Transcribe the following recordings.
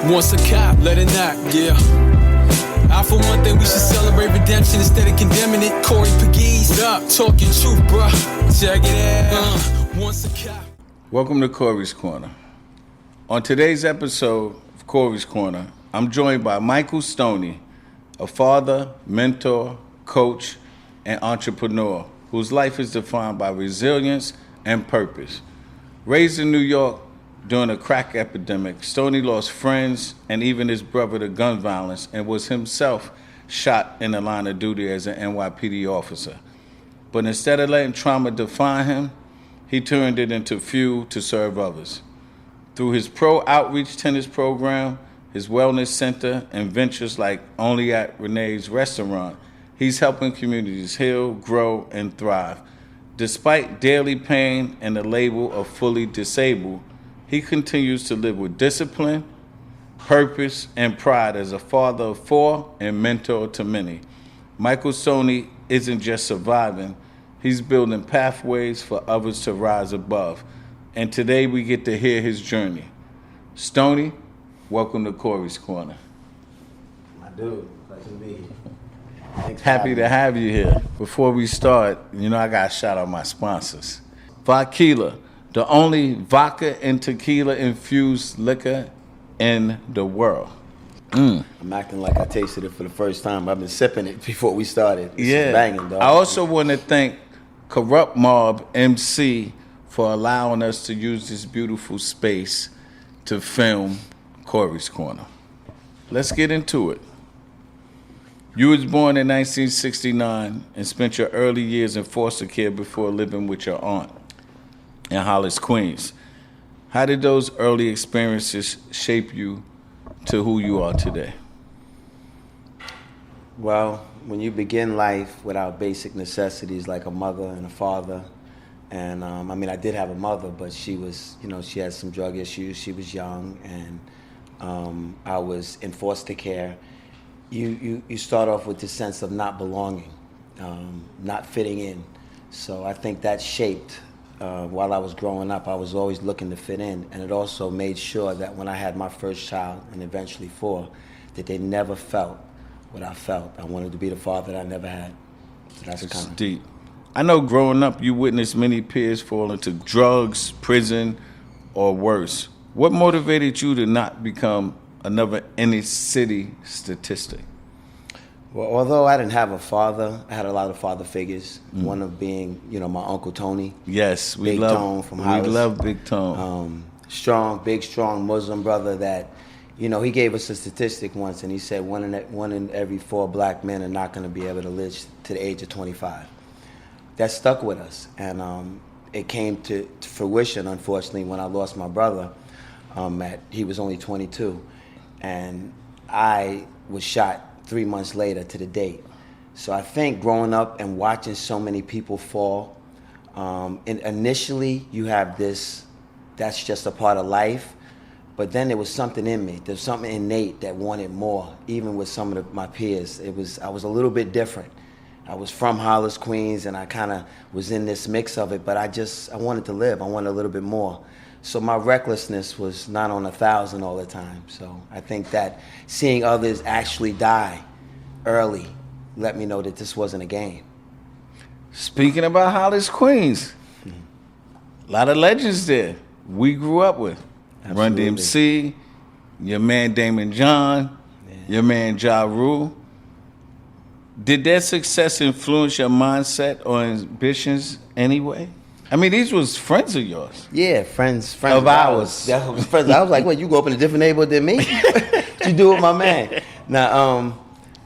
Once a cop, let it knock, yeah. I for one think we should celebrate redemption instead of condemning it. Corey Pegues, what up? Talking truth, bruh. Check it out. Once a cop. Welcome to Corey's Corner. On today's episode of Corey's Corner, I'm joined by Michael Stoney, a father, mentor, coach, and entrepreneur whose life is defined by resilience and purpose. Raised in New York during the crack epidemic, Stoney lost friends and even his brother to gun violence and was himself shot in the line of duty as an NYPD officer. But instead of letting trauma define him, he turned it into fuel to serve others. Through his pro outreach tennis program, his wellness center, and ventures like Only at Renee's Restaurant, he's helping communities heal, grow, and thrive. Despite daily pain and the label of fully disabled, he continues to live with discipline, purpose, and pride as a father of four and mentor to many. Michael Stoney isn't just surviving, he's building pathways for others to rise above. And today we get to hear his journey. Stoney, welcome to Corey's Corner. My dude, pleasure to be here. Happy to have you here. Before we start, I got to shout out my sponsors. Vodka, the only vodka and tequila infused liquor in the world. I'm acting like I tasted it for the first time. I've been sipping it before we started. It's banging, dog. I also want to thank Corrupt Mob MC for allowing us to use this beautiful space to film Corey's Corner. Let's get into it. You was born in 1969 and spent your early years in foster care before living with your aunt in Hollis, Queens. How did those early experiences shape you to who you are today? Well, when you begin life without basic necessities like a mother and a father, and I did have a mother, but she was, she had some drug issues. She was young, and I was in foster care. You start off with this sense of not belonging, not fitting in. So I think that shaped, while I was growing up, I was always looking to fit in. And it also made sure that when I had my first child, and eventually four, that they never felt what I felt. I wanted to be the father that I never had. So that's It's kind of deep. I know growing up, you witnessed many peers fall into drugs, prison, or worse. What motivated you to not become another inner city statistic? Well, although I didn't have a father, I had a lot of father figures. One of being, my Uncle Tony. Yes, Big Tone from Hollis. We love Big Tone. Big, strong Muslim brother that, he gave us a statistic once, and he said one in every four black men are not going to be able to live to the age of 25. That stuck with us, and it came to fruition, unfortunately, when I lost my brother. He was only 22, and I was shot 3 months later to the date. So I think growing up and watching so many people fall, and initially you have this, that's just a part of life, but then there was something in me. There's something innate that wanted more, even with some of my peers. I was a little bit different. I was from Hollis, Queens, and I kind of was in this mix of it, but I wanted to live. I wanted a little bit more. So my recklessness was not on 1,000 all the time. So I think that seeing others actually die early let me know that this wasn't a game. Speaking about Hollis, Queens, a lot of legends there we grew up with. Absolutely. Run DMC, your man Damon John, your man Ja Rule. Did their success influence your mindset or ambitions anyway? These was friends of yours. Yeah, friends of ours. That was friends. I was like, what, you go up in a different neighborhood than me? What you do with my man? Now,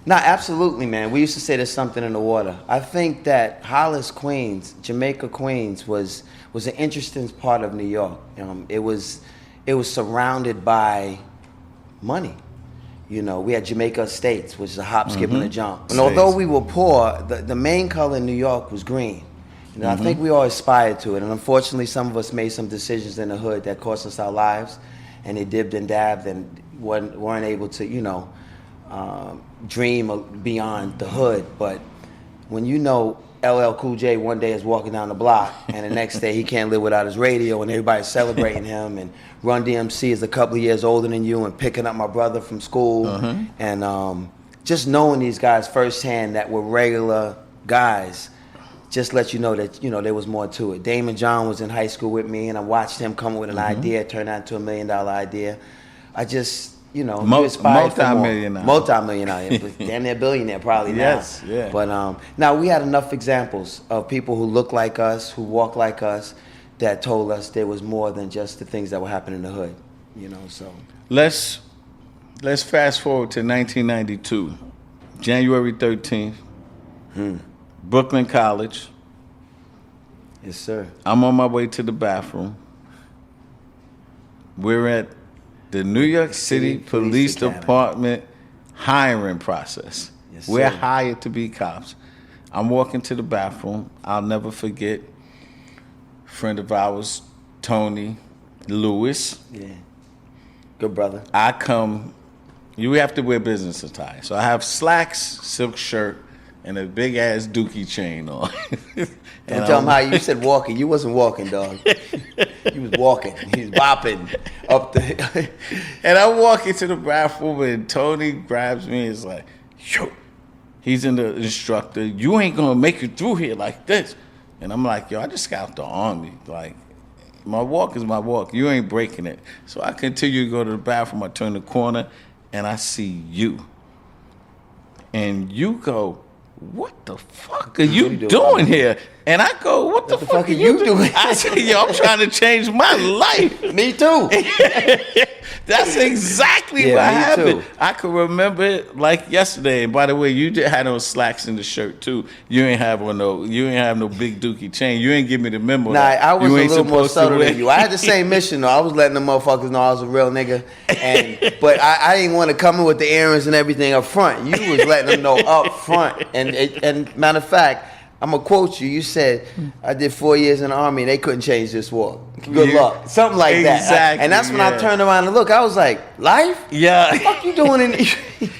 absolutely, man. We used to say there's something in the water. I think that Hollis, Queens, Jamaica, Queens was an interesting part of New York. It was surrounded by money. We had Jamaica Estates, which is a hop, skip, and a jump. And although we were poor, the main color in New York was green. I think we all aspired to it. And unfortunately, some of us made some decisions in the hood that cost us our lives. And they dibbed and dabbed and weren't able to, dream beyond the hood. But when LL Cool J one day is walking down the block, and the next day he can't live without his radio, and everybody's celebrating him. And Run DMC is a couple of years older than you, and picking up my brother from school, and just knowing these guys firsthand that were regular guys, just let you know that there was more to it. Damon John was in high school with me, and I watched him come up with an idea, turn that into $1 million idea. I just you inspired for more. Multi-millionaire, damn near billionaire probably now. Yes, yeah. But now we had enough examples of people who look like us, who walk like us, that told us there was more than just the things that were happening in the hood. So let's fast forward to 1992, January 13th, Brooklyn College. Yes, sir. I'm on my way to the bathroom. We're at the New York City Police Department hiring process. Yes, We're sir. hired to be cops. I'm walking to the bathroom. I'll never forget. Friend of ours, Tony Lewis. Yeah. Good brother. I come. You have to wear business attire. So I have slacks, silk shirt, and a big ass dookie chain on. Don't tell him how you said walking. You wasn't walking, dog. He was walking. He was bopping up the. And I walk into the bathroom, and Tony grabs me and is like, yo, he's in the instructor. You ain't gonna make it through here like this. And I'm like, yo, I just got out the army. Like, my walk is my walk. You ain't breaking it. So I continue to go to the bathroom. I turn the corner, and I see you. And you go, what the fuck are you doing here? And I go, what the fuck are you doing? I said, yo, I'm trying to change my life. Me too. That's exactly what happened. I can remember it like yesterday. And by the way, you had on slacks in the shirt too. You ain't have no big dookie chain. You ain't give me the memo. Nah, I was you a ain't little more supposed to subtle wear. than you. I had the same mission though. I was letting the motherfuckers know I was a real nigga, but I didn't want to come in with the earrings and everything up front. You was letting them know up front. And matter of fact, I'm gonna quote you. You said, I did 4 years in the Army and they couldn't change this walk. Good luck. Something like that. Exactly, And that's when I turned around and looked. I was like, life? Yeah. What the fuck you doing in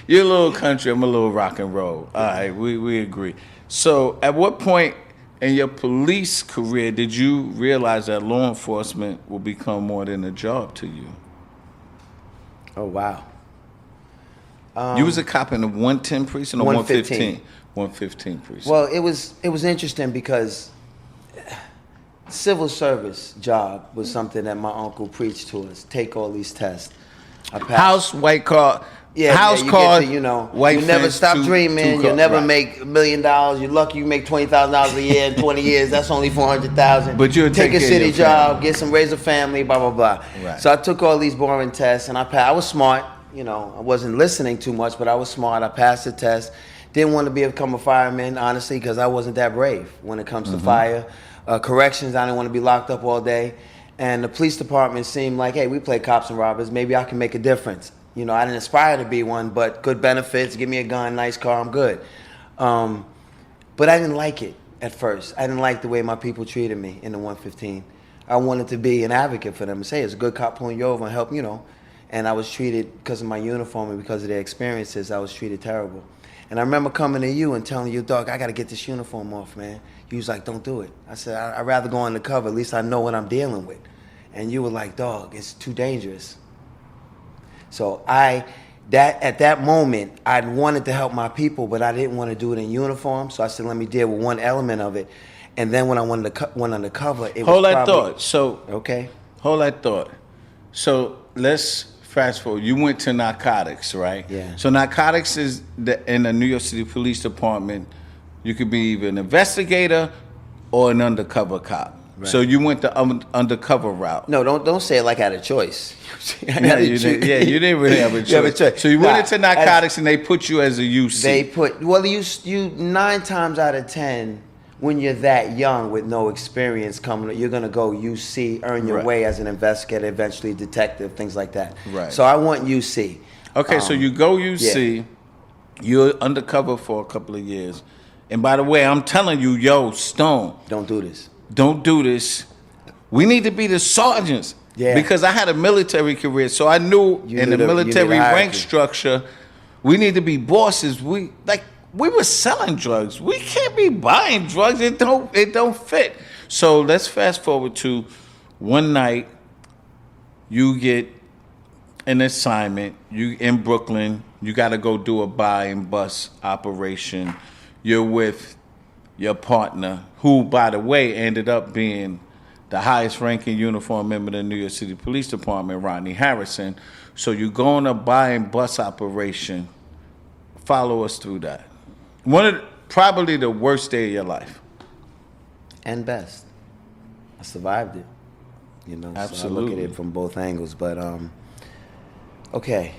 You're a little country, I'm a little rock and roll. All right, we agree. So at what point in your police career did you realize that law enforcement will become more than a job to you? Oh, wow. You was a cop in the 110 precinct or 115? 115 precinct. Well, it was interesting because civil service job was something that my uncle preached to us. Take all these tests. House, white car, house you car, get to, white you never fence, stop dreaming. You'll never right. make $1 million. You're lucky you make $20,000 a year in 20 years. That's only $400,000. But you'll take take a care of city your job, family. get some, raise a family, blah blah blah. Right. So I took all these boring tests and I passed. I was smart. I wasn't listening too much, but I was smart. I passed the test. Didn't want to become a fireman, honestly, because I wasn't that brave when it comes to fire. Corrections, I didn't want to be locked up all day. And the police department seemed like, hey, we play cops and robbers. Maybe I can make a difference. I didn't aspire to be one, but good benefits, give me a gun, nice car, I'm good. But I didn't like it at first. I didn't like the way my people treated me in the 115. I wanted to be an advocate for them and say, it's a good cop pulling you over and help, And I was treated, because of my uniform and because of their experiences, I was treated terrible. And I remember coming to you and telling you, dog, I got to get this uniform off, man. You was like, don't do it. I said, I'd rather go undercover. At least I know what I'm dealing with. And you were like, dog, it's too dangerous. So at that moment, I wanted to help my people, but I didn't want to do it in uniform. So I said, let me deal with one element of it. And then when I went undercover, it Hold was that probably, thought. So okay. Hold that thought. So let's fast forward. You went to narcotics, right? Yeah. So narcotics is in the New York City Police Department. You could be either an investigator or an undercover cop. Right. So you went the undercover route. No, don't say it like I had a choice. You didn't really have a choice. So you went into narcotics and they put you as a UC. You 9 times out of 10, when you're that young with no experience coming, you're gonna go UC, earn your way as an investigator, eventually detective, things like that. Right. So I want UC. Okay, so you go UC, you're undercover for a couple of years. And by the way, I'm telling you, yo, Stone. Don't do this. Don't do this. We need to be the sergeants. Yeah. Because I had a military career, so I knew in the military rank structure, we need to be bosses. we were selling drugs. We can't be buying drugs. It don't fit. So let's fast forward to one night. You get an assignment. You in Brooklyn. You got to go do a buy and bust operation. You're with your partner, who, by the way, ended up being the highest ranking uniformed member of the New York City Police Department, Rodney Harrison. So you go on a buy and bust operation. Follow us through that. Probably the worst day of your life. And best. I survived it. You know, Absolutely. So I look at it from both angles. But okay.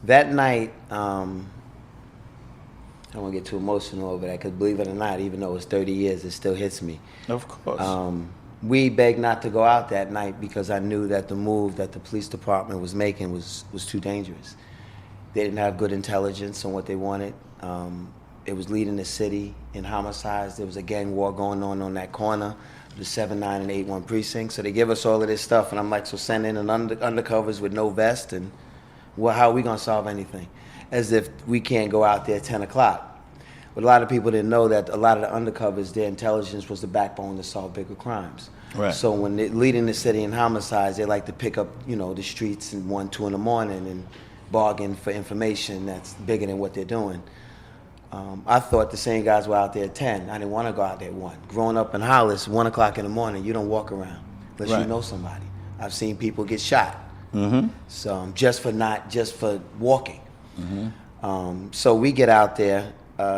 That night, I don't want to get too emotional over that, because believe it or not, even though it's 30 years, it still hits me. Of course. We begged not to go out that night because I knew that the move that the police department was making was too dangerous. They didn't have good intelligence on what they wanted. It was leading the city in homicides. There was a gang war going on that corner, the 7-9 and 8-1 precinct. So they give us all of this stuff, and I'm like, so send in an undercovers with no vest, and how are we gonna solve anything? As if we can't go out there at 10 o'clock. But a lot of people didn't know that a lot of the undercovers, their intelligence was the backbone to solve bigger crimes. Right. So when they're leading the city in homicides, they like to pick up, the streets at 1, 2 in the morning and bargain for information that's bigger than what they're doing. I thought the same guys were out there at 10. I didn't want to go out there at 1. Growing up in Hollis, 1 o'clock in the morning, you don't walk around unless Right. you know somebody. I've seen people get shot. Mm-hmm. So just for walking. Mm-hmm. So we get out there,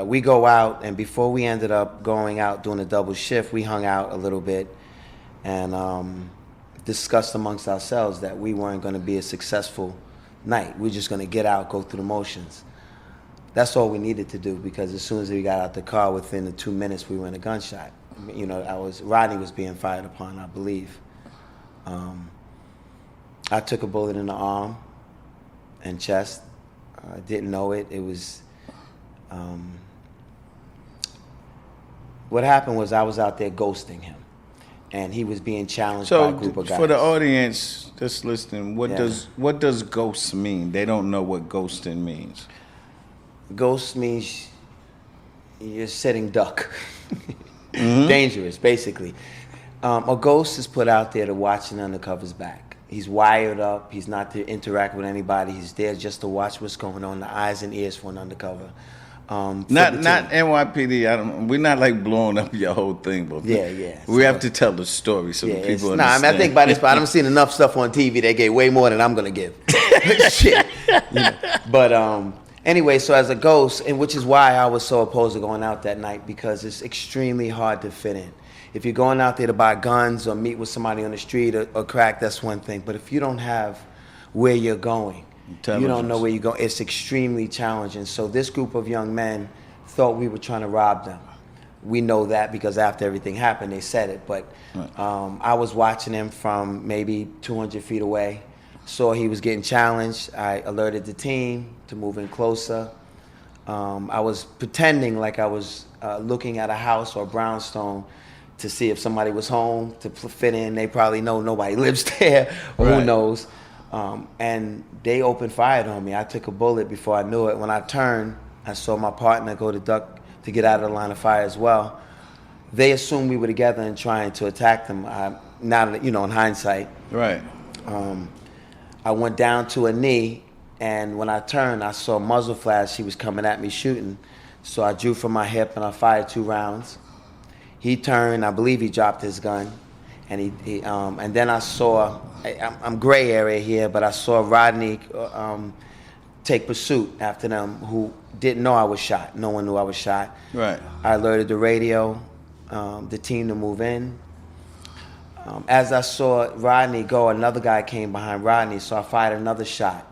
we go out, and before we ended up going out doing a double shift, we hung out a little bit and discussed amongst ourselves that we weren't going to be a successful night. We're just going to get out, go through the motions. That's all we needed to do, because as soon as we got out the car, within the 2 minutes, we were in a gunshot. Rodney was being fired upon, I believe. I took a bullet in the arm and chest. I didn't know it. It was, what happened was I was out there ghosting him, and he was being challenged by a group of guys. For the audience that's listening, what Yeah. does ghost mean? They don't know what ghosting means. Ghost means you're sitting duck. Mm-hmm. Dangerous, basically. A ghost is put out there to watch an undercover's back. He's wired up. He's not to interact with anybody. He's there just to watch what's going on, the eyes and ears for an undercover. Not NYPD. We're not like blowing up your whole thing, but yeah. We have to tell the story so the people understand. I think by this point, I've seen enough stuff on TV. They gave way more than I'm gonna give. Shit. But anyway, so as a ghost, and which is why I was so opposed to going out that night, because it's extremely hard to fit in. If you're going out there to buy guns or meet with somebody on the street or crack, that's one thing. But if you don't have where you're going, you don't know where you're going, it's extremely challenging. So this group of young men thought we were trying to rob them. We know that because after everything happened, they said it. But I was watching him from maybe 200 feet away. Saw he was getting challenged. I alerted the team to move in closer. I was pretending like I was looking at a house or a brownstone to see if somebody was home to fit in. They probably know nobody lives there, or who knows. And they opened fire on me. I took a bullet before I knew it. When I turned, I saw my partner go to duck to get out of the line of fire as well. They assumed we were together and trying to attack them. Now, in hindsight. Right. I went down to a knee, and when I turned, I saw a muzzle flash. He was coming at me shooting. So I drew from my hip and I fired 2 rounds. He turned, I believe he dropped his gun. And then I saw, I'm gray area here, but I saw Rodney take pursuit after them, who didn't know I was shot. No one knew I was shot. Right. I alerted the radio, the team to move in. As I saw Rodney go, another guy came behind Rodney, so I fired another shot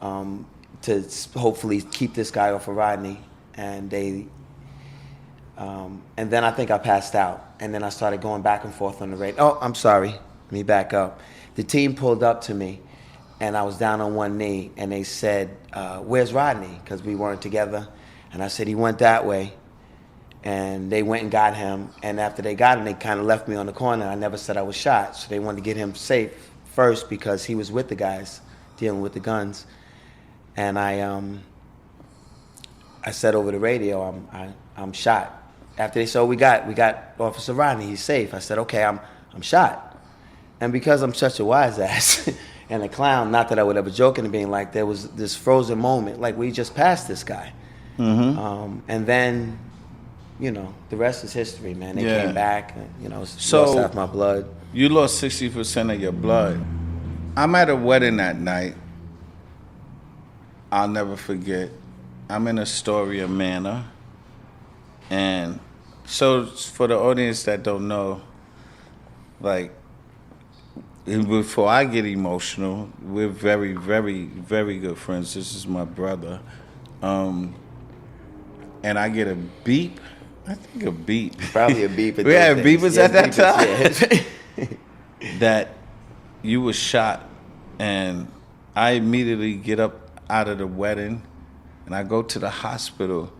to hopefully keep this guy off of Rodney. And and then I think I passed out. And then I started going back and forth on the radio. Oh, I'm sorry. Let me back up. The team pulled up to me, and I was down on one knee, and they said, where's Rodney? Because we weren't together. And I said, he went that way. And they went and got him. And after they got him, they kind of left me on the corner. I never said I was shot. So they wanted to get him safe first because he was with the guys dealing with the guns. And I said over the radio, I'm shot. After they said, we got Officer Rodney, he's safe. I said, okay, I'm shot. And because I'm such a wise ass and a clown, not that I would ever joke into being like, there was this frozen moment, like we just passed this guy. Mm-hmm. And then, you know, the rest is history, man. They came back, and, you know, lost half my blood. You lost 60% of your blood. I'm at a wedding that night. I'll never forget. I'm in Astoria Manor. And so for the audience that don't know, like, before I get emotional, we're very, very, very good friends. This is my brother. And I get a beep. I think a beep. Probably a beep. We had beepers at that time. That you were shot. And I immediately get up out of the wedding and I go to the hospital.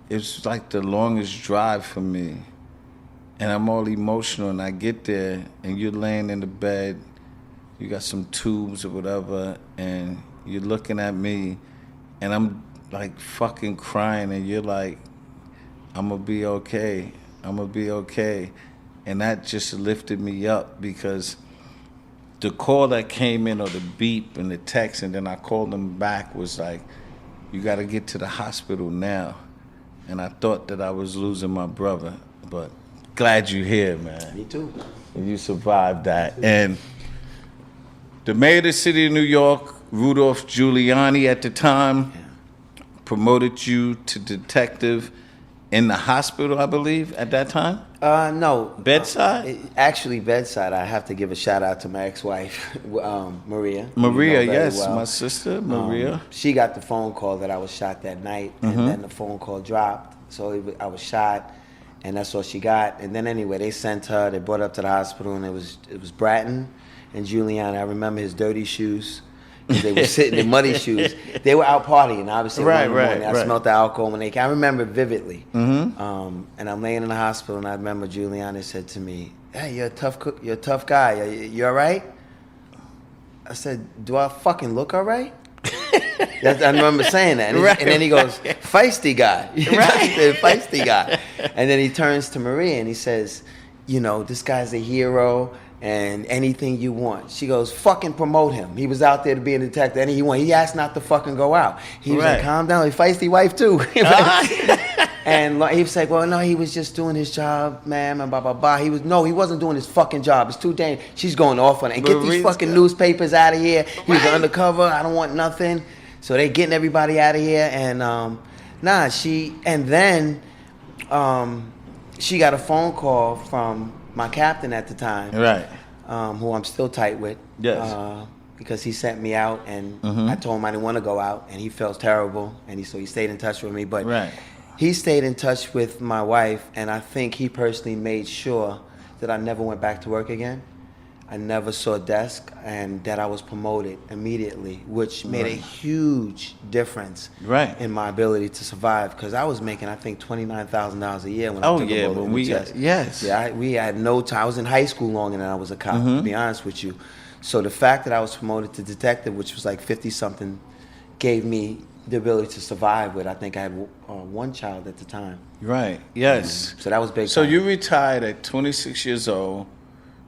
It's like the longest drive for me. And I'm all emotional, and I get there, and you're laying in the bed, you got some tubes or whatever, and you're looking at me, and I'm like fucking crying, and you're like, I'm gonna be okay, I'm gonna be okay. And that just lifted me up, because the call that came in, or the beep and the text, and then I called them back, was like, you gotta get to the hospital now. And I thought that I was losing my brother, but glad you're here, man. Me too. And you survived that. And the mayor of the city of New York, Rudolph Giuliani at the time, promoted you to detective in the hospital, I believe, at that time? No. Bedside? Actually, bedside. I have to give a shout out to my ex-wife, Maria. Maria, yes, my sister, Maria. She got the phone call that I was shot that night, and then the phone call dropped. So I was shot, and that's all she got. And then anyway, they sent her. They brought her up to the hospital, and it was Bratton and Giuliani. I remember his dirty shoes. They were sitting in muddy shoes. They were out partying, obviously. Right. I smelled the alcohol when they came. I remember it vividly. Mm-hmm. And I'm laying in the hospital, and I remember Giuliani said to me, "Hey, you're a tough guy. You all right?" I said, "Do I fucking look all right?" I remember saying that. And, and then he goes, "Feisty guy." He said, "Feisty guy." And then he turns to Maria, and he says, "You know, this guy's a hero. And anything you want." She goes, "Fucking promote him. He was out there to be a detective. Anything he want. He asked not to fucking go out." He was like, "Calm down. He feisty wife too." And he was like, "Well, no, he was just doing his job, ma'am, and blah blah blah." He wasn't doing his fucking job. It's too dangerous. She's going off on it. And get these fucking newspapers out of here. He was undercover. I don't want nothing. So they getting everybody out of here. And then she got a phone call from my captain at the time, who I'm still tight with, because he sent me out, and I told him I didn't want to go out, and he felt terrible, and so he stayed in touch with me. But he stayed in touch with my wife, and I think he personally made sure that I never went back to work again. I never saw a desk, and that I was promoted immediately, which made a huge difference in my ability to survive. Because I was making, I think, $29,000 a year when I took a bullet in the chest. We had no time. I was in high school longer than I was a cop, to be honest with you. So the fact that I was promoted to detective, which was like 50-something, gave me the ability to survive with. I think I had one child at the time. So that was big. So you retired at 26 years old,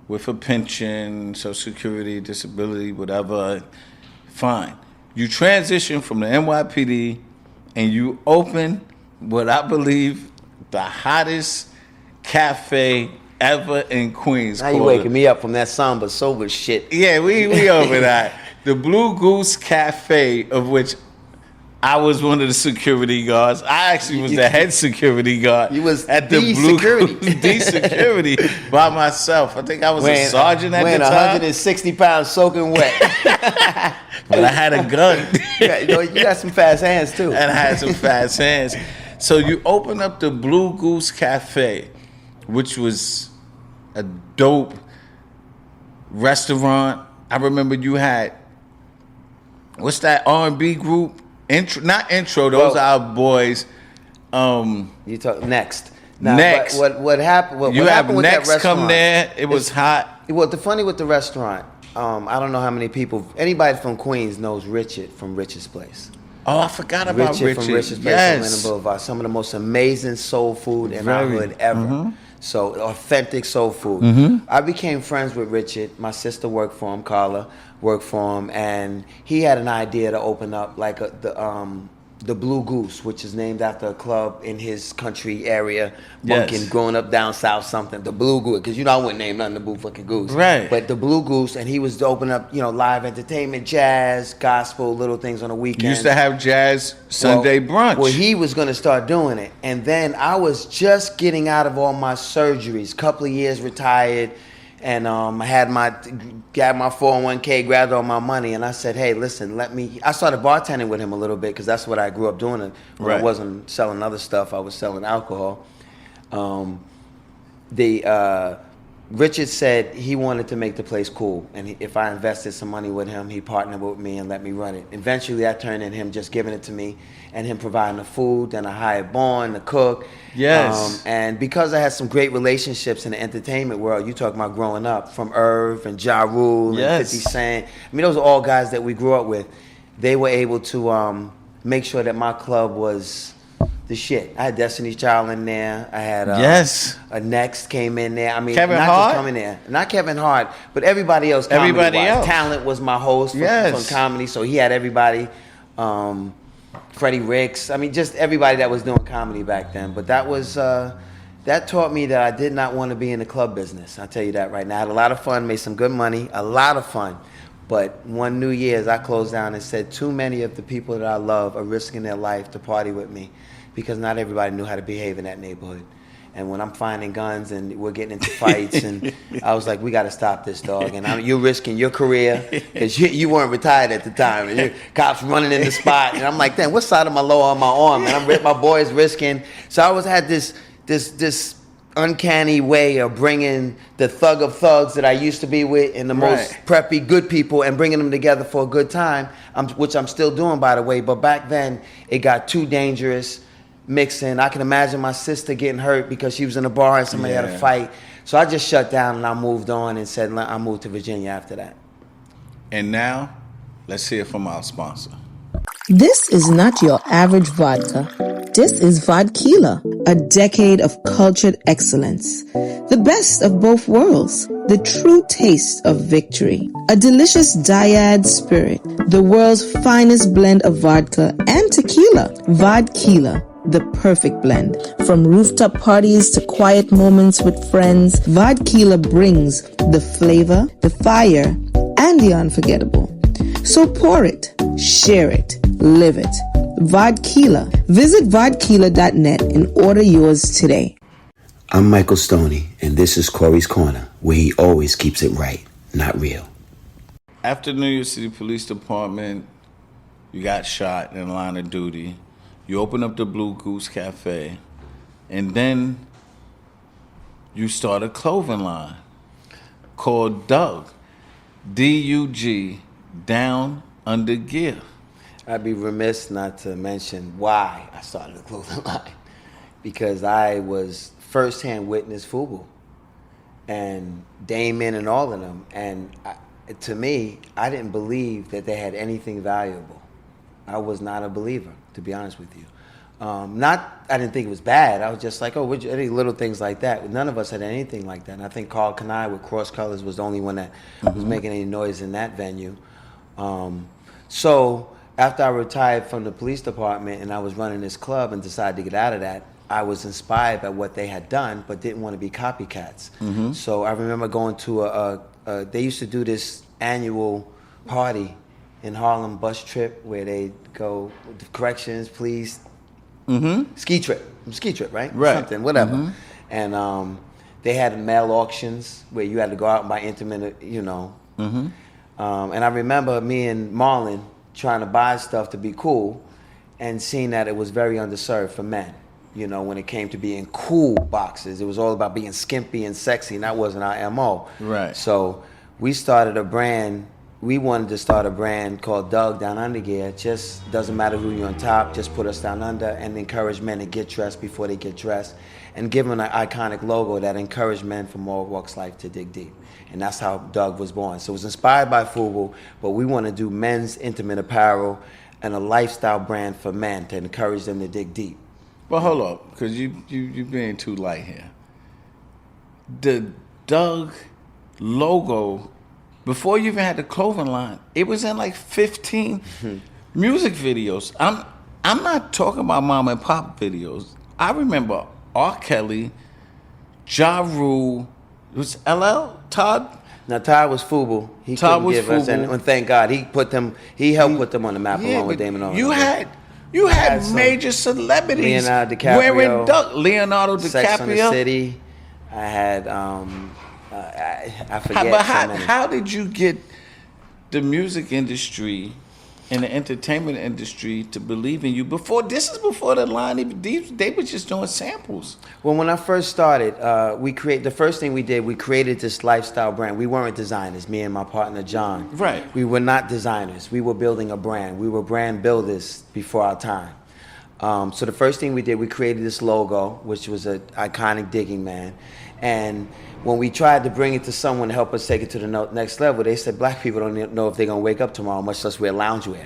with a pension, Social Security, disability, whatever, fine. You transition from the NYPD and you open what I believe the hottest cafe ever in Queens. Now you waking me up from that somber, sober shit. Yeah, we over that. The Blue Goose Cafe, of which I was one of the security guards. I actually was the head security guard. You was at the Blue Goose, the security by myself. I think I was a sergeant at the time. 160 pounds soaking wet. But I had a gun. You got some fast hands too. And I had some fast hands. So you open up the Blue Goose Cafe, which was a dope restaurant. I remember you had, what's that R&B group? Not intro. Those are our boys. You talk next. Next. What happened? What you happened have with Next that restaurant? come there. It was hot. Well, the funny with the restaurant, I don't know how many people. Anybody from Queens knows Richard from Richard's Place. Oh, I forgot about Richard. From Richard's Place on Lennon Boulevard. Some of the most amazing soul food in our hood ever. So authentic soul food. I became friends with Richard. My sister worked for him, Carla worked for him, and he had an idea to open up like the Blue Goose, which is named after a club in his country area. Bunkin, growing up down south, something. The Blue Goose, because I wouldn't name nothing the Blue fucking Goose. Right. But the Blue Goose, and he was to open up, live entertainment, jazz, gospel, little things on the weekend. Used to have jazz Sunday brunch. Well, he was going to start doing it. And then I was just getting out of all my surgeries, couple of years retired. And I had got my 401k, grabbed all my money, and I said, hey, listen, I started bartending with him a little bit because that's what I grew up doing. When I wasn't selling other stuff, I was selling alcohol. Richard said he wanted to make the place cool, and if I invested some money with him, he partnered with me and let me run it. Eventually, that turned into him just giving it to me and him providing the food. Then I hired Born, the cook. Yes. And because I had some great relationships in the entertainment world, you talk about growing up, from Irv and Ja Rule and 50 Cent. I mean, those are all guys that we grew up with. They were able to make sure that my club was the shit. I had Destiny's Child in there. I had a Next came in there. I mean, Kevin not Hart? just coming there. Not Kevin Hart, but everybody else. Talent was my host from comedy, so he had everybody. Freddie Ricks. I mean, just everybody that was doing comedy back then. But that was that taught me that I did not want to be in the club business. I'll tell you that right now. I had a lot of fun, made some good money, a lot of fun. But one New Year's, I closed down and said, too many of the people that I love are risking their life to party with me, because not everybody knew how to behave in that neighborhood. And when I'm finding guns and we're getting into fights, and I was like, we got to stop this, dog. And you're risking your career, because you weren't retired at the time. And your cops running in the spot. And I'm like, damn, what side of my lower on my arm? And my boys risking. So I always had this uncanny way of bringing the thug of thugs that I used to be with and the most preppy good people and bringing them together for a good time, which I'm still doing, by the way. But back then, it got too dangerous. Mixing. I can imagine my sister getting hurt because she was in a bar and somebody had a fight. So I just shut down and I moved on and said I moved to Virginia after that. And now, let's hear from our sponsor. This is not your average vodka. This is Vodkila, a decade of cultured excellence. The best of both worlds, the true taste of victory. A delicious dyad spirit, the world's finest blend of vodka and tequila. Vodkila, the perfect blend. From rooftop parties to quiet moments with friends, Vodkila brings the flavor, the fire, and the unforgettable. So pour it, share it, live it. Vodkila. Visit vodkila.net and order yours today. I'm Michael Stoney, and this is Corey's Corner, where he always keeps it right, not real. After New York City Police Department, you got shot in the line of duty. You open up the Blue Goose Cafe, and then you start a clothing line called Doug, D-U-G, Down Under Gear. I'd be remiss not to mention why I started a clothing line, because I was firsthand witness FUBU and Damon and all of them, and to me, I didn't believe that they had anything valuable. I was not a believer, to be honest with you. I didn't think it was bad. I was just like, any little things like that. None of us had anything like that. And I think Carl Kanai with Cross Colors was the only one that was making any noise in that venue. So after I retired from the police department and I was running this club and decided to get out of that, I was inspired by what they had done, but didn't want to be copycats. So I remember going to they used to do this annual party in Harlem, bus trip, where they go, corrections, police, ski trip, right? Something, whatever. And they had mail auctions where you had to go out and buy intimate, And I remember me and Marlon trying to buy stuff to be cool and seeing that it was very underserved for men. When it came to being cool boxes, it was all about being skimpy and sexy, and that wasn't our MO. Right. So we started a brand. We wanted to start a brand called Doug Down Under Gear. Just doesn't matter who you're on top, just put us down under and encourage men to get dressed before they get dressed, and give them an iconic logo that encouraged men from all walks of life to dig deep. And that's how Doug was born. So it was inspired by FUBU, but we want to do men's intimate apparel and a lifestyle brand for men to encourage them to dig deep. Well, hold up, because you being too light here. The Doug logo, before you even had the clothing line, it was in like 15 music videos. I'm not talking about mom and pop videos. I remember R. Kelly, Ja Rule, it was LL, Todd. Now Todd was FUBU. He Todd couldn't was give us, FUBU. and thank God he helped put them on the map along with but Damon Owens. you had some major celebrities Leonardo DiCaprio, wearing Leonardo DiCaprio. Sex on the City. I had I forget. How did you get the music industry and the entertainment industry to believe in you before? This is before the line. They were just doing samples. Well, when I first started, the first thing we did, we created this lifestyle brand. We weren't designers, me and my partner John. Right. We were not designers. We were building a brand. We were brand builders before our time. So the first thing we did, we created this logo, which was an iconic digging man. And when we tried to bring it to someone to help us take it to the next level, they said black people don't know if they're going to wake up tomorrow, much less wear loungewear.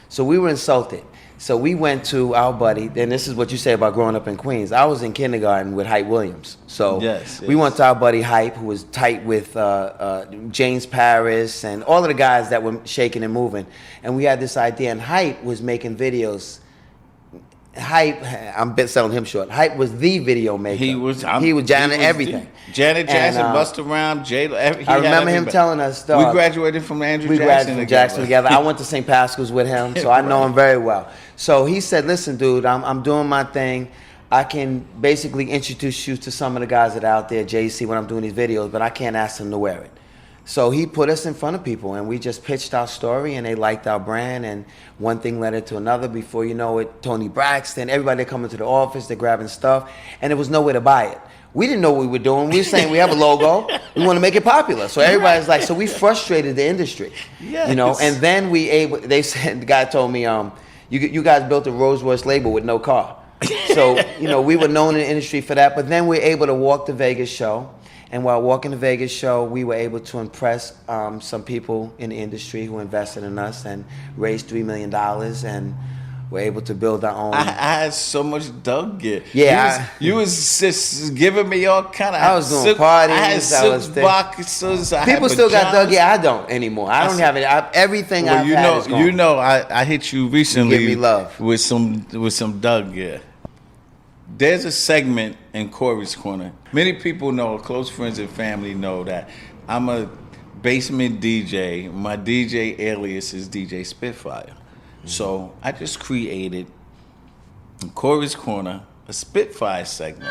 So we were insulted. So we went to our buddy, and this is what you say about growing up in Queens. I was in kindergarten with Hype Williams. So we went to our buddy Hype, who was tight with James Paris and all of the guys that were shaking and moving. And we had this idea, and Hype was making videos. Hype, I'm selling him short. Hype was the video maker. He was Janet everything. Janet Jackson, Busta Rhymes, J-Lo. I remember him telling us, we graduated from Andrew Jackson together. I went to St. Pascal's with him, so I know him very well. So he said, listen, dude, I'm doing my thing. I can basically introduce you to some of the guys that are out there, JC, when I'm doing these videos, but I can't ask them to wear it. So he put us in front of people, and we just pitched our story, and they liked our brand, and one thing led to another. Before you know it, Tony Braxton, everybody coming to the office, they're grabbing stuff, and there was nowhere to buy it. We didn't know what we were doing. We were saying we have a logo, we want to make it popular. So everybody's like, so we frustrated the industry, yes. You know. And then they said, the guy told me, you guys built a Rolls Royce label with no car. So we were known in the industry for that. But then we were able to walk the Vegas show. And while walking the Vegas show, we were able to impress some people in the industry who invested in us and raised $3 million, and were able to build our own. I had so much Doug gear. Yeah, you was just giving me all kind of. I was doing parties. I had silk boxes. People still got Doug gear. I don't anymore. I don't have it. Everything I've had is gone. I hit you recently. Give me love with some Doug gear. There's a segment in Corey's Corner. Many people know, close friends and family know that I'm a basement DJ. My DJ alias is DJ Spitfire. Mm-hmm. So I just created in Corey's Corner a Spitfire segment.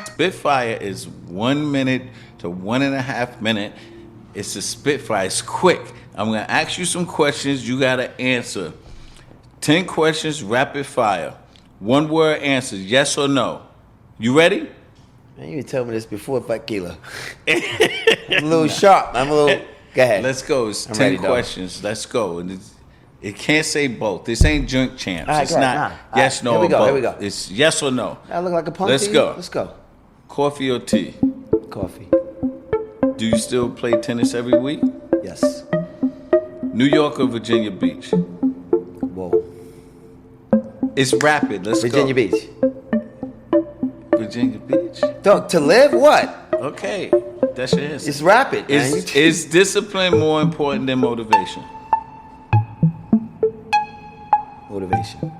Spitfire is 1 minute to 1.5 minutes. It's a Spitfire. It's quick. I'm going to ask you some questions. You got to answer. 10 questions, rapid fire. 1 word answers, yes or no. You ready? Man, you tell me this before, Tequila. I'm a little sharp. Go ahead. Let's go. It's 10 questions. Let's go. And it can't say both. This ain't Junk Champs. It's not yes, no, Here we go. It's yes or no. I look like a punk. Let's go. Let's go. Coffee or tea? Coffee. Do you still play tennis every week? Yes. New York or Virginia Beach? Whoa. It's rapid. Let's Virginia go. Beach. Virginia Beach? Dog, to live what? Okay. That's your answer. It's rapid. Is discipline more important than motivation? Motivation.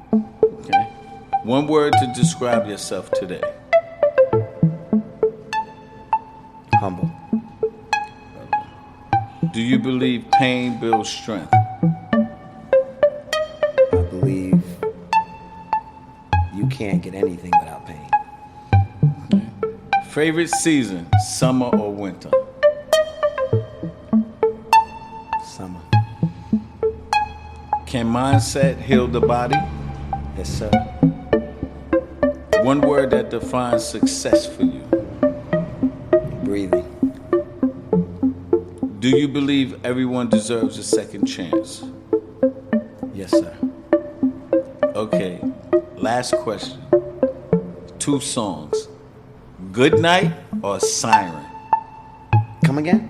Okay. 1 word to describe yourself today. Humble. Do you believe pain builds strength? I believe you can't get anything without pain. Okay. Favorite season, summer or winter? Summer. Can mindset heal the body? Yes, sir. 1 word that defines success for you. Breathing. Do you believe everyone deserves a second chance? Yes, sir. Okay, last question. 2 songs. Good Night or Siren? Come again?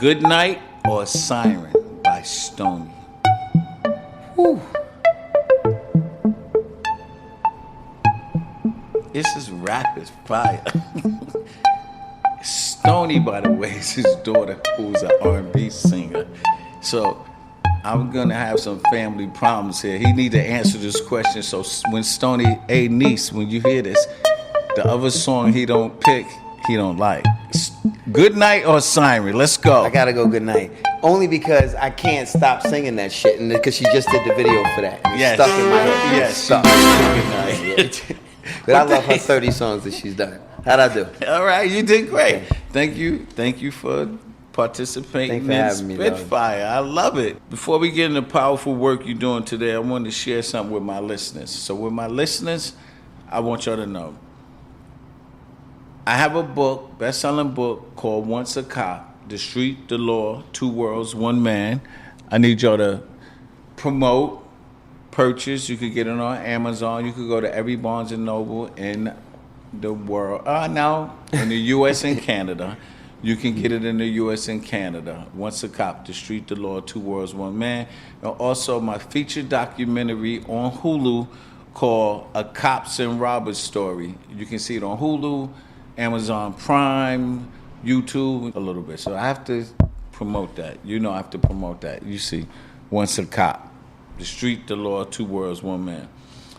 Good Night or Siren by Stoney. Whew. This is rap is fire. Stoney, by the way, is his daughter, who's an R&B singer. So I'm gonna have some family problems here. He need to answer this question. So when Stoney, hey niece, when you hear this, the other song he don't pick, he don't like. Good Night or Siren? Let's go. I gotta go Good Night. Only because I can't stop singing that shit, and because she just did the video for that. It's Yes. stuck in my head. Yes. Stuck. Good Night. But I love her 30 songs that she's done. How'd I do? All right, you did great. Okay. Thank you for participating Thanks for in having me, dog. Spitfire. I love it. Before we get into the powerful work you're doing today, I wanted to share something with my listeners. So with my listeners, I want y'all to know, I have a book, best-selling book called Once a Cop, The Street, the Law, Two Worlds, One Man. I need y'all to promote, purchase. You could get it on Amazon. You could go to every Barnes & Noble in the world. Now, in the U.S. and Canada. You can get it in the U.S. and Canada. Once a Cop, The Street, the Law, Two Worlds, One Man. And also my feature documentary on Hulu called A Cops and Robbers Story. You can see it on Hulu, Amazon Prime, YouTube, a little bit. So I have to promote that. You know I have to promote that. You see, Once a Cop, The Street, the Law, Two Worlds, One Man.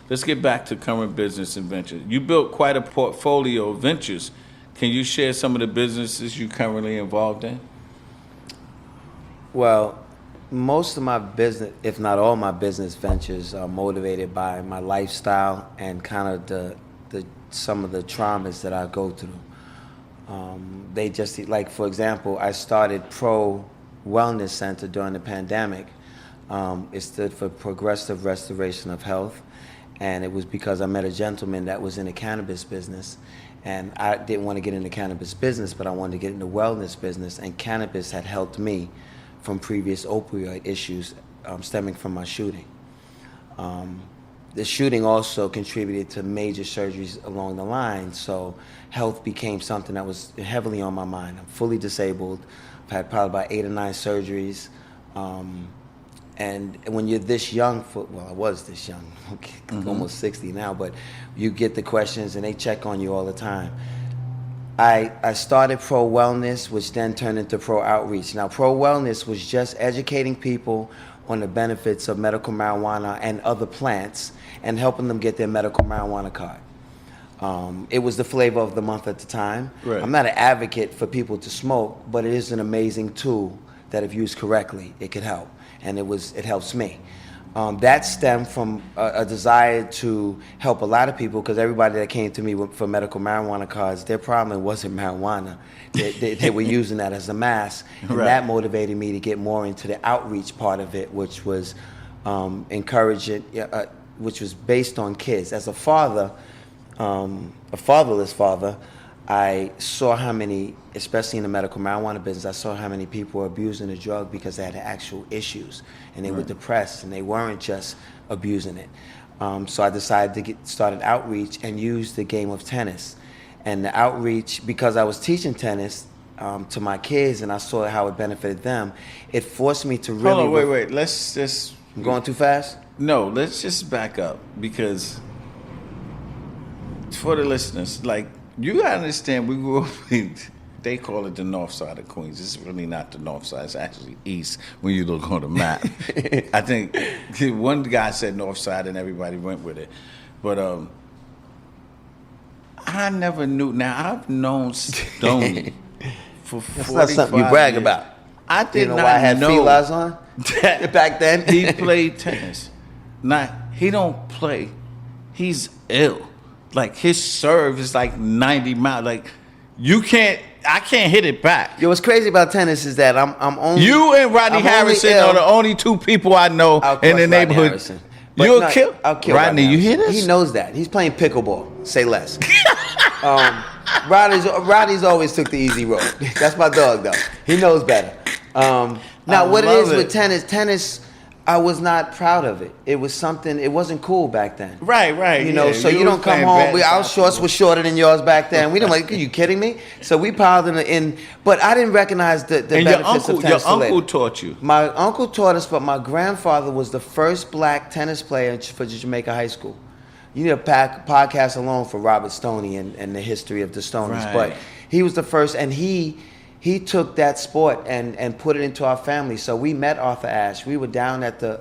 Let's get back to current business and ventures. You built quite a portfolio of ventures. Can you share some of the businesses you're currently involved in? Well, most of my business, if not all my business ventures, are motivated by my lifestyle and kind of the some of the traumas that I go through. They just, like, for example, I started Pro Wellness Center during the pandemic. It stood for Progressive Restoration of Health, and it was because I met a gentleman that was in the cannabis business, and I didn't want to get in the cannabis business, but I wanted to get in the wellness business, and cannabis had helped me from previous opioid issues stemming from my shooting. The shooting also contributed to major surgeries along the line, so health became something that was heavily on my mind. I'm fully disabled. I've had probably about 8 or 9 surgeries. And when you're this young, I was this young, almost 60 now, but you get the questions and they check on you all the time. I started Pro Wellness, which then turned into Pro Outreach. Now, Pro Wellness was just educating people on the benefits of medical marijuana and other plants and helping them get their medical marijuana card. It was the flavor of the month at the time. Right. I'm not an advocate for people to smoke, but it is an amazing tool that if used correctly, it could help. And it helps me. That stemmed from a desire to help a lot of people, because everybody that came to me for medical marijuana cards, their problem wasn't marijuana. They were using that as a mask. And Right. that motivated me to get more into the outreach part of it, which was encouraging, which was based on kids. As a father, a fatherless father, I saw how many, especially in the medical marijuana business, I saw how many people were abusing the drug because they had actual issues and they were depressed and they weren't just abusing it. So I decided to get started outreach and use the game of tennis. And the outreach, because I was teaching tennis to my kids and I saw how it benefited them, it forced me to really... Hold on, wait. Let's just... I'm going too fast? No, let's just back up, because for the listeners, like, you gotta understand, we grew up in, they call it the north side of Queens. It's really not the north side, it's actually east when you look on the map. I think one guy said north side and everybody went with it. But I never knew. Now, I've known Stoney for 45 That's not something you brag years. about. I did You know not why I had know felines on back then? he played tennis. He don't play. He's ill. Like, his serve is like 90 miles. Like, I can't hit it back. Yo, what's crazy about tennis is that I'm only... You and Rodney Harrison are the only two people I know in the neighborhood. You'll kill Rodney. You hear this? He knows that. He's playing pickleball. Say less. Rodney's always took the easy road. That's my dog, though. He knows better. Now, what it is with tennis, I was not proud of it. It was something. It wasn't cool back then. Right. You know, so you don't come home. Our shorts were shorter than yours back then. We didn't like. Are you kidding me? So we piled in. But I didn't recognize the benefits of tennis. Your uncle taught you. My uncle taught us, but my grandfather was the first black tennis player for Jamaica High School. You need a podcast alone for Robert Stoney and the history of the Stoneys. Right. But he was the first, and he took that sport and put it into our family. So we met Arthur Ashe. We were down at the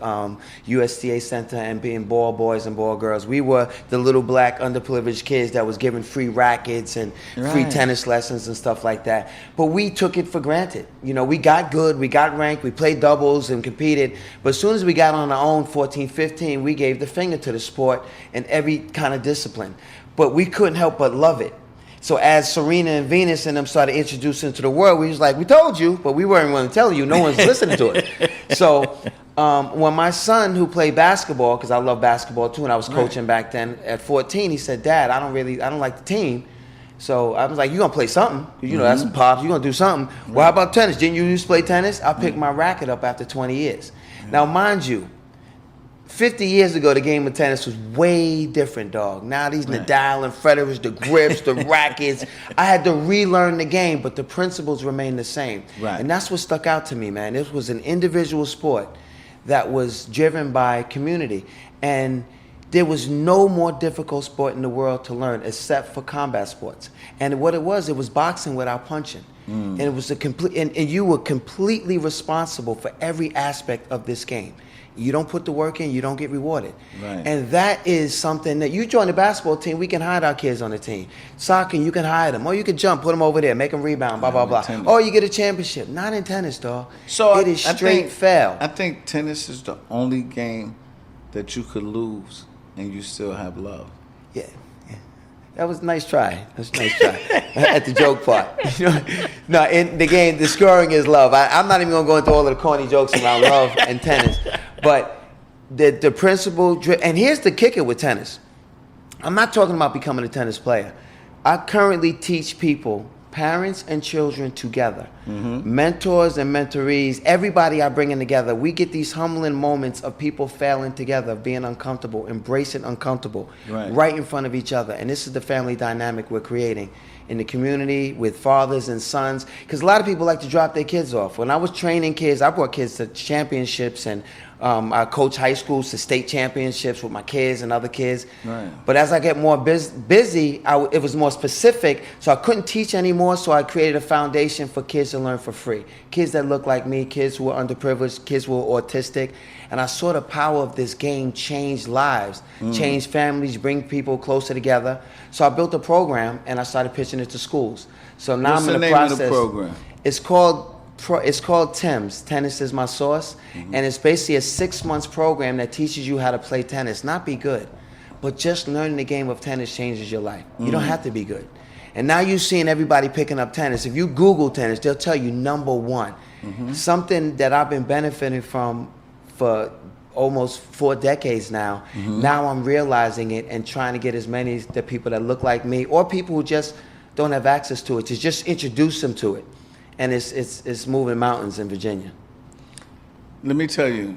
USTA Center and being ball boys and ball girls. We were the little black underprivileged kids that was given free rackets and free tennis lessons and stuff like that. But we took it for granted. You know, we got good, we got ranked, we played doubles and competed. But as soon as we got on our own, 14, 15, we gave the finger to the sport and every kind of discipline. But we couldn't help but love it. So as Serena and Venus and them started introducing into the world, we was like, we told you, but we weren't going to tell you. No one's listening to it. So when my son, who played basketball, because I love basketball too, and I was coaching back then, at 14, he said, Dad, I don't like the team. So I was like, you're going to play something. You know, that's some pops. You're going to do something. Well, how about tennis? Didn't you used to play tennis? I picked my racket up after 20 years. Now, mind you, 50 years ago, the game of tennis was way different, dog. Now these Nadal and Federers, the grips, the rackets. I had to relearn the game, but the principles remain the same. Right. And that's what stuck out to me, man. This was an individual sport that was driven by community. And there was no more difficult sport in the world to learn except for combat sports. And what it was boxing without punching. And it was and you were completely responsible for every aspect of this game. You don't put the work in, you don't get rewarded. Right. And that is something that you join the basketball team, we can hide our kids on the team. Soccer, you can hide them. Or you can jump, put them over there, make them rebound, blah, blah, blah. Tennis. Or you get a championship. Not in tennis, dog. So it is straight fail. I think tennis is the only game that you could lose and you still have love. Yeah. That was a nice try. That's a nice try. At the joke part. You know? No, in the game, the scoring is love. I'm not even going to go into all of the corny jokes around love and tennis. But the principle, and here's the kicker with tennis. I'm not talking about becoming a tennis player. I currently teach people, parents and children together, mentors and mentorees, everybody I bring in together. We get these humbling moments of people failing together, being uncomfortable, embracing uncomfortable, right in front of each other. And this is the family dynamic we're creating in the community with fathers and sons. Because a lot of people like to drop their kids off. When I was training kids, I brought kids to championships and I coach high schools to state championships with my kids and other kids. Right. But as I get more busy, it was more specific, so I couldn't teach anymore, so I created a foundation for kids to learn for free. Kids that look like me, kids who are underprivileged, kids who are autistic. And I saw the power of this game change lives, change families, bring people closer together. So I built a program and I started pitching it to schools. So now What's I'm in the name process. Of the program? It's called TIMS, Tennis is My Source, and it's basically a 6 months program that teaches you how to play tennis, not be good, but just learning the game of tennis changes your life. You don't have to be good. And now you're seeing everybody picking up tennis. If you Google tennis, they'll tell you number one. Something that I've been benefiting from for almost 4 decades now. Now I'm realizing it and trying to get as many the people that look like me or people who just don't have access to it to just introduce them to it. And it's moving mountains in Virginia. Let me tell you,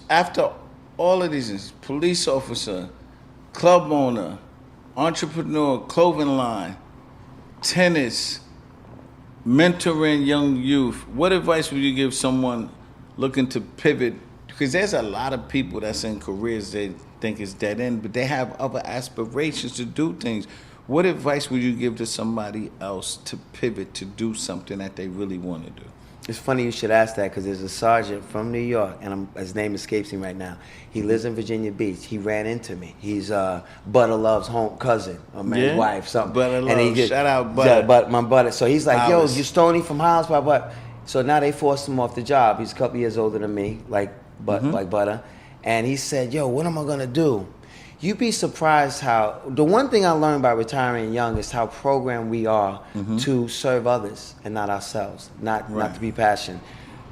after all of these, police officer, club owner, entrepreneur, clothing line, tennis, mentoring young youth, what advice would you give someone looking to pivot? Because there's a lot of people that's in careers they think is dead end, but they have other aspirations to do things. What advice would you give to somebody else to pivot to do something that they really want to do? It's funny you should ask that because there's a sergeant from New York, and his name escapes me right now. He lives in Virginia Beach. He ran into me. He's Butter Love's home cousin, or man's wife, something. Butter Love, shout out Butter. My Butter. So he's like, yo, you Stoney from Hollis, blah, blah. So now they forced him off the job. He's a couple years older than me, like Butter. And he said, yo, what am I going to do? You'd be surprised how, the one thing I learned by retiring young is how programmed we are to serve others and not ourselves, not to be passionate.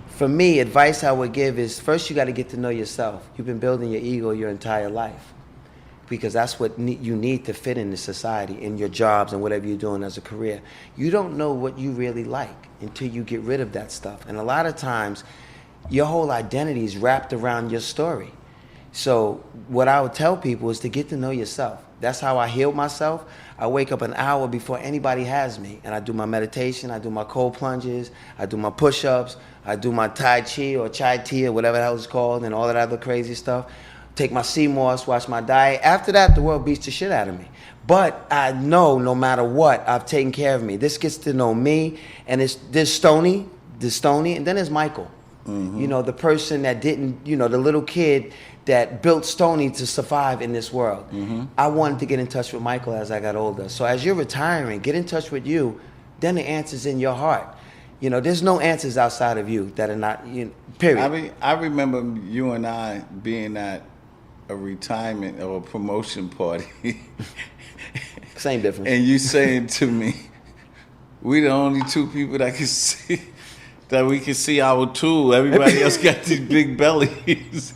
For me, advice I would give is first you got to get to know yourself. You've been building your ego your entire life because that's what you need to fit into society, in your jobs and whatever you're doing as a career. You don't know what you really like until you get rid of that stuff. And a lot of times, your whole identity is wrapped around your story. So what I would tell people is to get to know yourself. That's how I healed myself. I wake up an hour before anybody has me, and I do my meditation, I do my cold plunges, I do my push-ups, I do my Tai Chi or Chai Tea or whatever the hell it's called, and all that other crazy stuff. Take my sea moss, watch my diet. After that, the world beats the shit out of me. But I know no matter what, I've taken care of me. This gets to know me, and there's Stoney, and then there's Michael. Mm-hmm. You know, the person that didn't, you know, the little kid that built Stoney to survive in this world. Mm-hmm. I wanted to get in touch with Michael as I got older. So as you're retiring, get in touch with you, then the answer's in your heart. You know, there's no answers outside of you that are not, you know, period. I remember you and I being at a retirement or a promotion party. Same difference. And you saying to me, we the only two people that can see, that we can see our tool. Everybody else got these big bellies.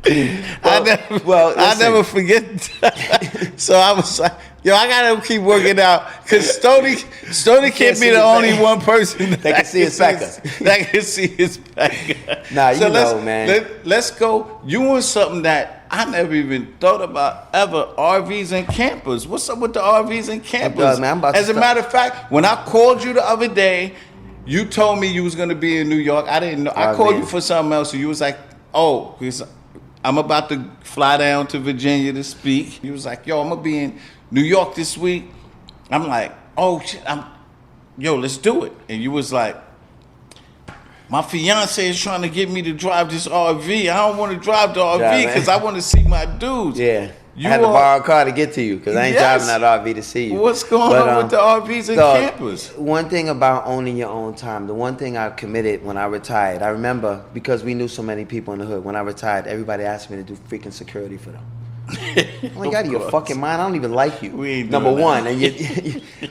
I never forget that. So I was like, yo, I gotta keep working out, because Stoney can't be the only one person that can see his pecker. That can see his pecker. Nah, so you know, man. Let's go. You want something that I never even thought about ever, RVs and campers. What's up with the RVs and campers? Man, As a matter of fact, when I called you the other day, you told me you was going to be in New York. I didn't know. I called you for something else, and you was like, oh, I'm about to fly down to Virginia to speak. You was like, yo, I'm going to be in New York this week. I'm like, oh, shit, let's do it. And you was like, my fiance is trying to get me to drive this RV. I don't want to drive the RV because I want to see my dudes. Yeah. I had to borrow a car to get to you because I ain't driving that RV to see you. What's going on with the RVs and campers? One thing about owning your own time, the one thing I committed when I retired, I remember, because we knew so many people in the hood, when I retired, everybody asked me to do freaking security for them. I'm like, out of your fucking mind, I don't even like you. We ain't Number one.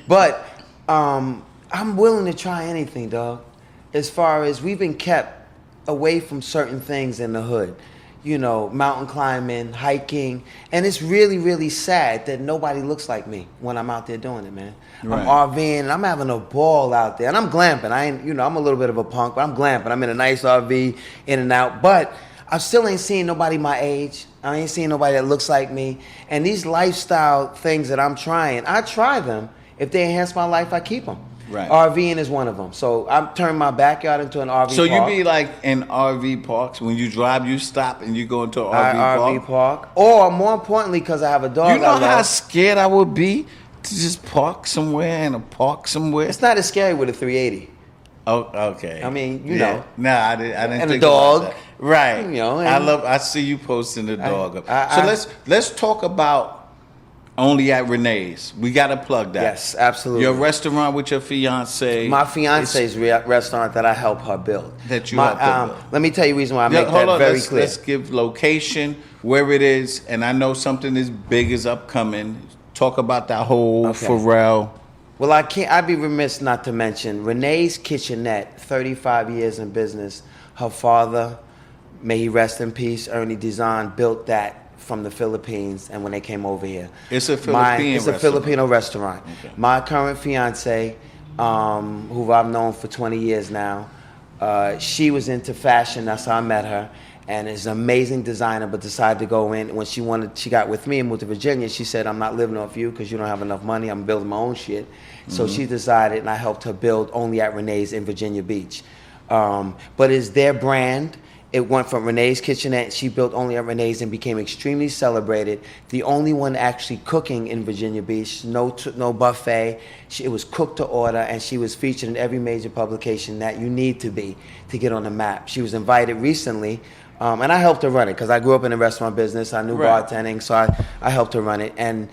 But I'm willing to try anything, dog. As far as we've been kept away from certain things in the hood. You know, mountain climbing, hiking, and it's really, really sad that nobody looks like me when I'm out there doing it, man. Right. I'm RVing, and I'm having a ball out there, and I'm glamping. I'm a little bit of a punk, but I'm glamping. I'm in a nice RV, in and out, but I still ain't seeing nobody my age. I ain't seeing nobody that looks like me, and these lifestyle things that I'm trying, I try them. If they enhance my life, I keep them. Right. RVing is one of them. So I'm turning my backyard into an RV park. So you be like in RV parks, when you drive, you stop and you go into an RV park? Or more importantly, because I have a dog. You know how scared I would be to just park somewhere in a park somewhere? It's not as scary with a 380. Oh, okay. I mean, you know. No, I didn't and think a dog. About that. Right. You know, I see you posting the dog up. So let's talk about Only at Renee's. We got to plug that. Yes, absolutely. Your restaurant with your fiance. My fiance's restaurant that I help her build. That you help her build. Let me tell you the reason why I make that very clear. Let's give location, where it is, and I know something as big is upcoming. Talk about that whole Pharrell. Well, I'd be remiss not to mention Renee's Kitchenette, 35 years in business. Her father, may he rest in peace, Ernie Dizon, built that from the Philippines, and when they came over here. It's a Filipino restaurant. Okay. My current fiance, who I've known for 20 years now, she was into fashion. That's how I met her, and is an amazing designer, but decided to go in. When she got with me and moved to Virginia, she said, I'm not living off you because you don't have enough money. I'm building my own shit. Mm-hmm. So she decided, and I helped her build Only at Renee's in Virginia Beach. But it's their brand. It went from Renee's Kitchenette. She built Only at Renee's and became extremely celebrated. The only one actually cooking in Virginia Beach. No buffet. It was cooked to order, and she was featured in every major publication that you need to be to get on the map. She was invited recently, and I helped her run it because I grew up in the restaurant business. I knew bartending, so I helped her run it. And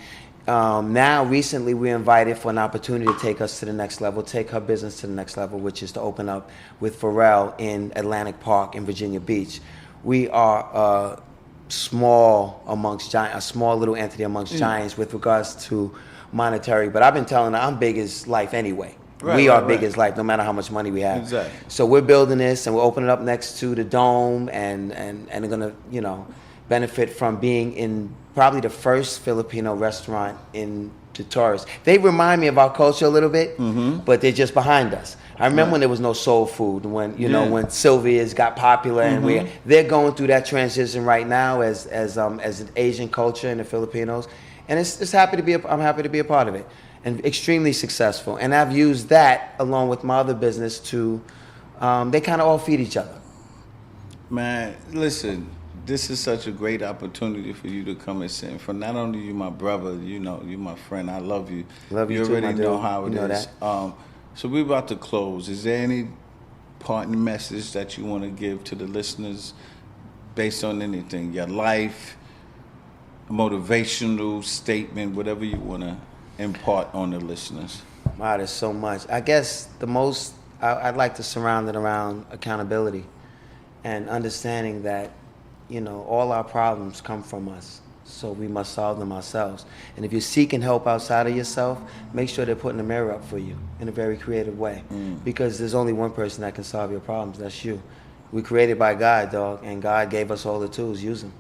now, recently, we're invited for an opportunity to take us to the next level, take her business to the next level, which is to open up with Pharrell in Atlantic Park in Virginia Beach. We are a small little entity amongst giants with regards to monetary, but I've been telling her I'm big as life anyway. We are big as life, no matter how much money we have. Exactly. So we're building this, and we're opening up next to the Dome, and they're gonna, benefit from being in probably the first Filipino restaurant in the tourists. They remind me of our culture a little bit, but they're just behind us. I remember when there was no soul food, when you know when Sylvia's got popular, and they're going through that transition right now as an Asian culture and the Filipinos, and I'm happy to be a part of it, and extremely successful. And I've used that along with my other business to, they kind of all feed each other. Man, listen, this is such a great opportunity for you to come and sit. For not only you, my brother, you know, you my friend. I love you. Love you too, already my dude. know how it You know is. So we're about to close. Is there any parting message that you want to give to the listeners based on anything? Your life, a motivational statement, whatever you want to impart on the listeners. Wow, there's so much. I guess the most, I'd like to surround it around accountability and understanding that, you know, all our problems come from us. So we must solve them ourselves. And if you're seeking help outside of yourself, make sure they're putting a mirror up for you in a very creative way. Because there's only one person that can solve your problems. That's you. We're created by God, dog, and God gave us all the tools. Use them.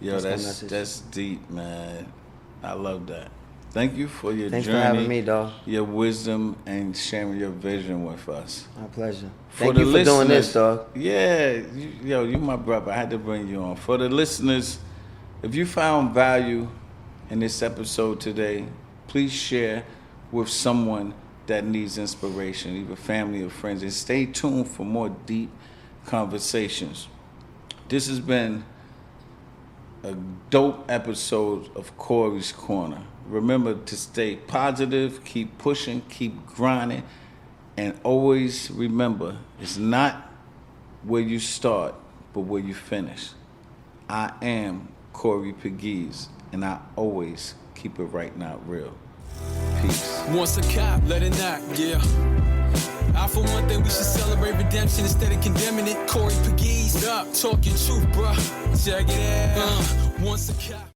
Yo, that's deep, man. I love that. Thank you for your Thanks journey. for having me, dog. Your wisdom and sharing your vision with us. My pleasure. For Thank the you for doing this, dog. Yeah, you my brother. I had to bring you on. For the listeners, if you found value in this episode today, please share with someone that needs inspiration, either family or friends, and stay tuned for more deep conversations. This has been a dope episode of Corey's Corner. Remember to stay positive, keep pushing, keep grinding, and always remember, it's not where you start, but where you finish. I am Corey Pegues, and I always keep it right now real. Peace. Once a cop, let it knock, yeah. I for one thing we should celebrate redemption instead of condemning it. Corey Pegues, what up? Talking truth, bruh. Check it out. Once a cop.